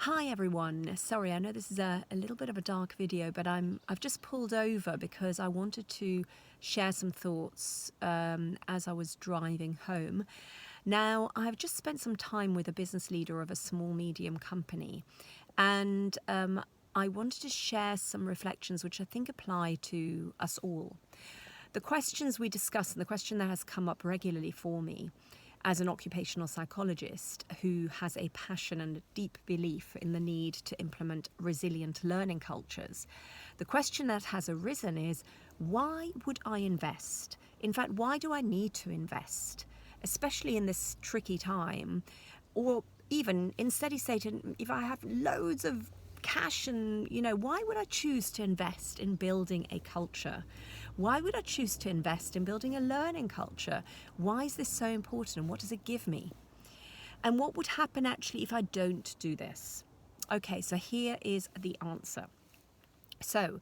Hi everyone. Sorry, I know this is a little bit of a dark video, but I've just pulled over because I wanted to share some thoughts as I was driving home. Now, I've just spent some time with a business leader of a small medium company, and I wanted to share some reflections which I think apply to us all. The questions we discussed, and the question that has come up regularly for me as an occupational psychologist who has a passion and a deep belief in the need to implement resilient learning cultures, the question that has arisen is, why would I invest? In fact, why do I need to invest, especially in this tricky time, or even in steady state, if I have loads of cash and, why would I choose to invest in building a culture? Why would I choose to invest in building a learning culture? Why is this so important and what does it give me? And what would happen actually if I don't do this? Okay, so here is the answer. So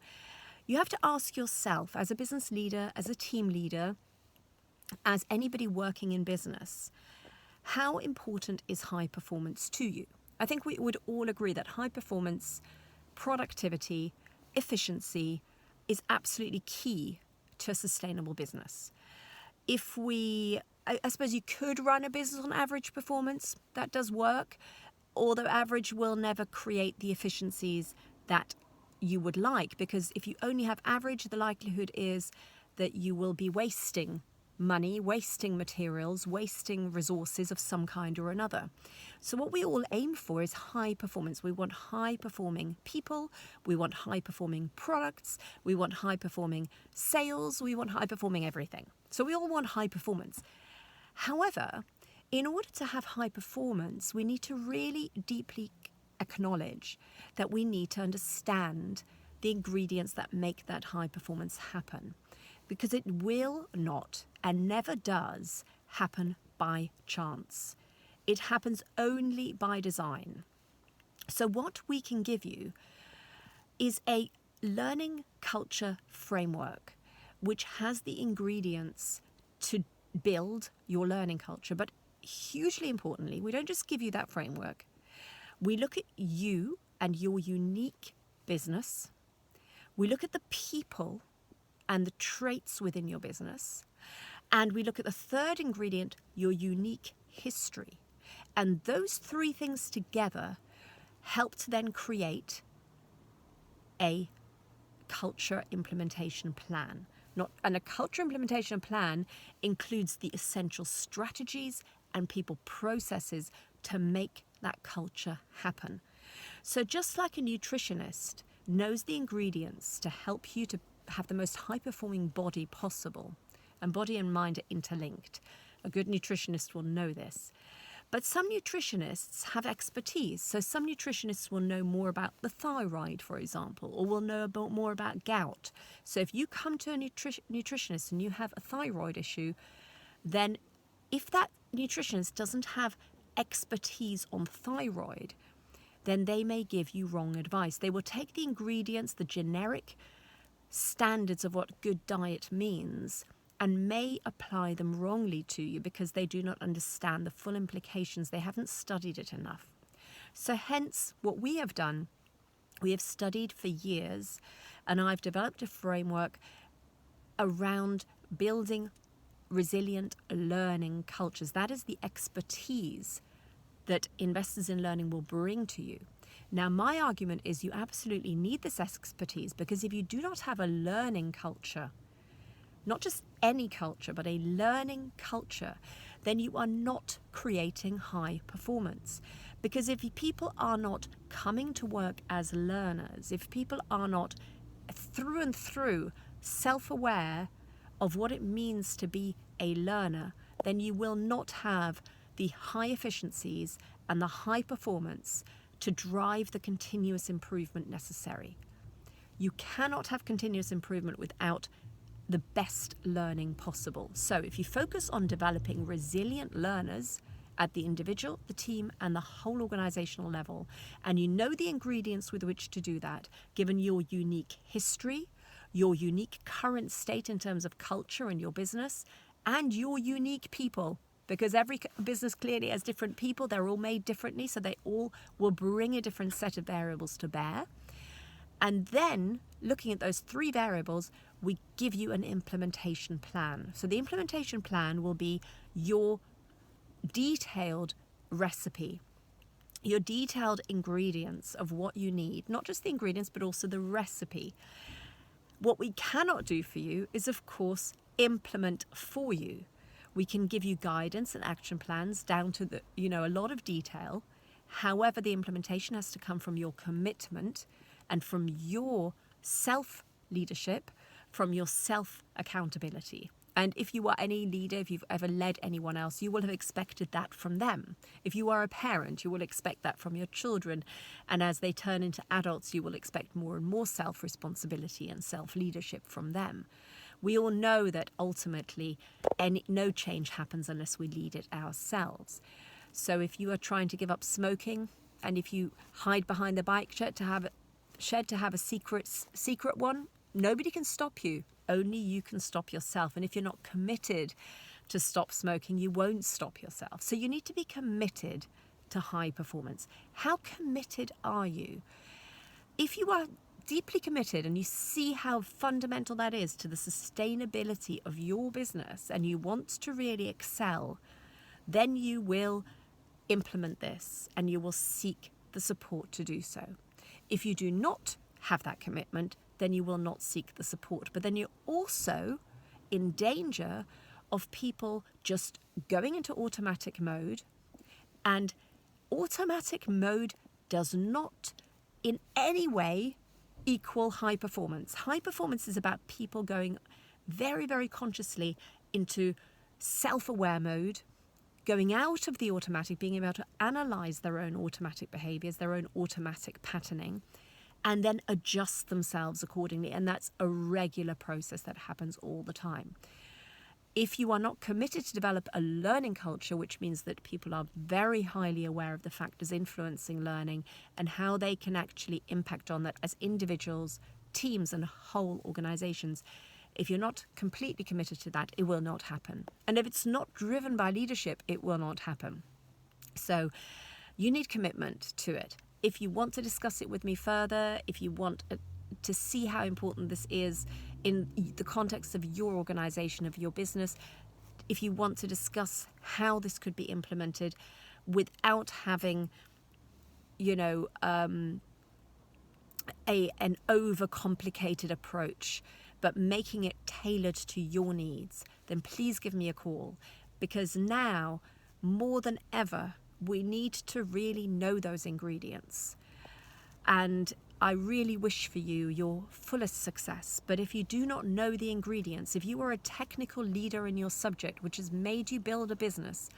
you have to ask yourself, as a business leader, as a team leader, as anybody working in business, how important is high performance to you? I think we would all agree that high performance, productivity, efficiency is absolutely key to a sustainable business. I suppose you could run a business on average performance. That does work, although average will never create the efficiencies that you would like, because if you only have average, the likelihood is that you will be wasting money, wasting materials, wasting resources of some kind or another. So what we all aim for is high performance. We want high performing people, we want high performing products, we want high performing sales, we want high performing everything. So we all want high performance. However, in order to have high performance, we need to really deeply acknowledge that we need to understand the ingredients that make that high performance happen, because it will not and never does happen by chance. It happens only by design. So what we can give you is a learning culture framework which has the ingredients to build your learning culture. But hugely importantly, we don't just give you that framework. We look at you and your unique business. We look at the people and the traits within your business. And we look at the third ingredient, your unique history. And those three things together help to then create a culture implementation plan. And a culture implementation plan includes the essential strategies and people processes to make that culture happen. So just like a nutritionist knows the ingredients to help you to have the most high-performing body possible, and body and mind are interlinked. A good nutritionist will know this. But some nutritionists have expertise. So some nutritionists will know more about the thyroid, for example, or will know more about gout. So if you come to a nutritionist and you have a thyroid issue, then if that nutritionist doesn't have expertise on thyroid, then they may give you wrong advice. They will take the ingredients, the generic standards of what good diet means, and may apply them wrongly to you because they do not understand the full implications. They haven't studied it enough. So hence, what we have done, we have studied for years, and I've developed a framework around building resilient learning cultures. That is the expertise that investors in learning will bring to you. Now, my argument is you absolutely need this expertise, because if you do not have a learning culture, not just any culture, but a learning culture, then you are not creating high performance. Because if people are not coming to work as learners, if people are not through and through self-aware of what it means to be a learner, then you will not have the high efficiencies and the high performance to drive the continuous improvement necessary. You cannot have continuous improvement without the best learning possible. So if you focus on developing resilient learners at the individual, the team, and the whole organizational level, and you know the ingredients with which to do that, given your unique history, your unique current state in terms of culture in your business, and your unique people, because every business clearly has different people. They're all made differently, so they all will bring a different set of variables to bear. And then, looking at those 3 variables, we give you an implementation plan. So the implementation plan will be your detailed recipe, your detailed ingredients of what you need, not just the ingredients, but also the recipe. What we cannot do for you is, of course, implement for you. We can give you guidance and action plans down to a lot of detail. However, the implementation has to come from your commitment and from your self-leadership, from your self-accountability. And if you are any leader, if you've ever led anyone else, you will have expected that from them. If you are a parent, you will expect that from your children. And as they turn into adults, you will expect more and more self-responsibility and self-leadership from them. We all know that ultimately no change happens unless we lead it ourselves. So if you are trying to give up smoking, and if you hide behind the bike shed to have a secret one, nobody can stop you. Only you can stop yourself. And if you're not committed to stop smoking, you won't stop yourself. So you need to be committed to high performance. How committed are you? If you are deeply committed and you see how fundamental that is to the sustainability of your business and you want to really excel, then you will implement this and you will seek the support to do so. If you do not have that commitment, then you will not seek the support. But then you're also in danger of people just going into automatic mode, and automatic mode does not in any way equal high performance. High performance is about people going very, very consciously into self-aware mode, going out of the automatic, being able to analyze their own automatic behaviors, their own automatic patterning, and then adjust themselves accordingly. And that's a regular process that happens all the time. If you are not committed to develop a learning culture, which means that people are very highly aware of the factors influencing learning and how they can actually impact on that as individuals, teams, and whole organizations, if you're not completely committed to that, it will not happen. And if it's not driven by leadership, it will not happen. So you need commitment to it. If you want to discuss it with me further, if you want to see how important this is in the context of your organization, of your business, if you want to discuss how this could be implemented without having, an overcomplicated approach, but making it tailored to your needs, then please give me a call. Because now, more than ever, we need to really know those ingredients. And I really wish for you your fullest success. But if you do not know the ingredients, if you are a technical leader in your subject, which has made you build a business,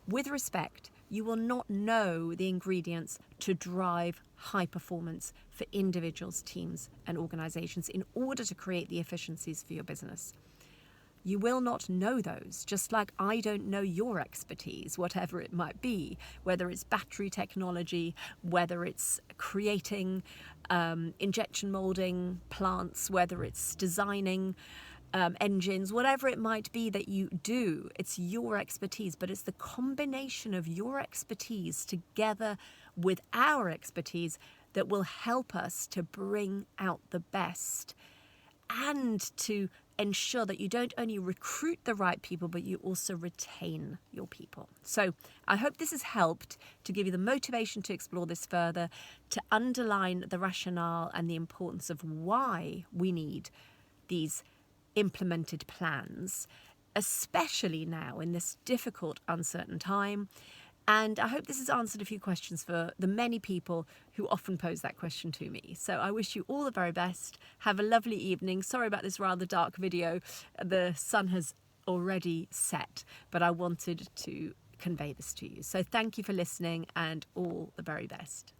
with respect, you will not know the ingredients to drive high performance for individuals, teams, and organizations in order to create the efficiencies for your business. You will not know those, just like I don't know your expertise, whatever it might be, whether it's battery technology, whether it's creating injection molding plants, whether it's designing engines, whatever it might be that you do. It's your expertise, but it's the combination of your expertise together with our expertise that will help us to bring out the best and to ensure that you don't only recruit the right people, but you also retain your people. So I hope this has helped to give you the motivation to explore this further, to underline the rationale and the importance of why we need these implemented plans, especially now in this difficult, uncertain time. And I hope this has answered a few questions for the many people who often pose that question to me. So I wish you all the very best. Have a lovely evening. Sorry about this rather dark video. The sun has already set, but I wanted to convey this to you. So thank you for listening and all the very best.